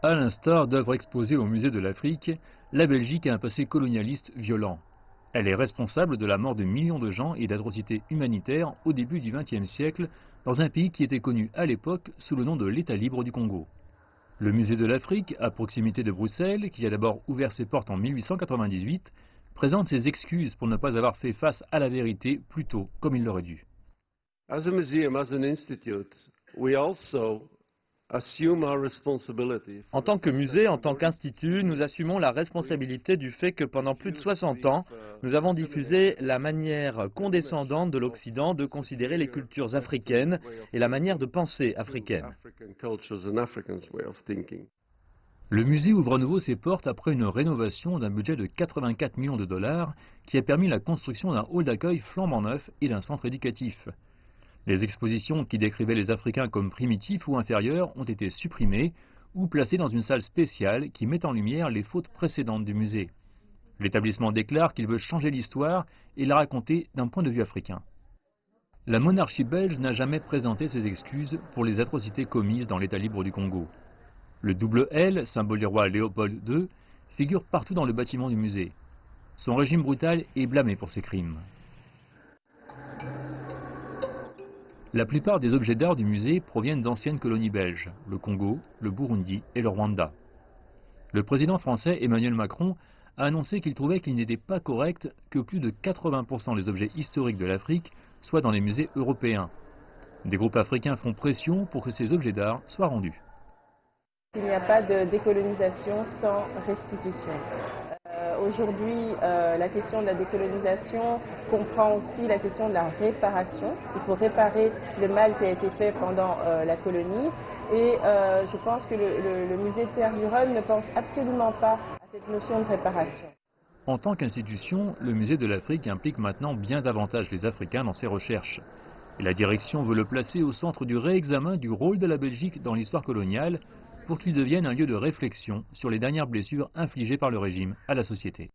À l'instar d'œuvres exposées au musée de l'Afrique, la Belgique a un passé colonialiste violent. Elle est responsable de la mort de millions de gens et d'atrocités humanitaires au début du XXe siècle dans un pays qui était connu à l'époque sous le nom de l'État libre du Congo. Le musée de l'Afrique, à proximité de Bruxelles, qui a d'abord ouvert ses portes en 1898, présente ses excuses pour ne pas avoir fait face à la vérité plus tôt, comme il l'aurait dû. As a museum, as an institute, we also assume our responsibility En for the tant que fact that musée, en for tant more qu'institut, nous assumons la responsabilité du fait que pendant plus de 60 ans, nous avons diffusé la manière condescendante de l'Occident de considérer les cultures africaines et la manière de penser africaine. Le musée ouvre à nouveau ses portes après une rénovation d'un budget de 84 millions de dollars qui a permis la construction d'un hall d'accueil flambant neuf et d'un centre éducatif. Les expositions qui décrivaient les Africains comme primitifs ou inférieurs ont été supprimées ou placées dans une salle spéciale qui met en lumière les fautes précédentes du musée. L'établissement déclare qu'il veut changer l'histoire et la raconter d'un point de vue africain. La monarchie belge n'a jamais présenté ses excuses pour les atrocités commises dans l'État libre du Congo. Le double L, symbole du roi Léopold II, figure partout dans le bâtiment du musée. Son régime brutal est blâmé pour ses crimes. La plupart des objets d'art du musée proviennent d'anciennes colonies belges, le Congo, le Burundi et le Rwanda. Le président français Emmanuel Macron a annoncé qu'il trouvait qu'il n'était pas correct que plus de 80% des objets historiques de l'Afrique soient dans les musées européens. Des groupes africains font pression pour que ces objets d'art soient rendus. Il n'y a pas de décolonisation sans restitution. Aujourd'hui, la question de la décolonisation comprend aussi la question de la réparation. Il faut réparer le mal qui a été fait pendant la colonie. Et je pense que le musée de Terre du Rhum ne pense absolument pas à cette notion de réparation. En tant qu'institution, le musée de l'Afrique implique maintenant bien davantage les Africains dans ses recherches. Et la direction veut le placer au centre du réexamen du rôle de la Belgique dans l'histoire coloniale pour qu'il devienne un lieu de réflexion sur les dernières blessures infligées par le régime à la société.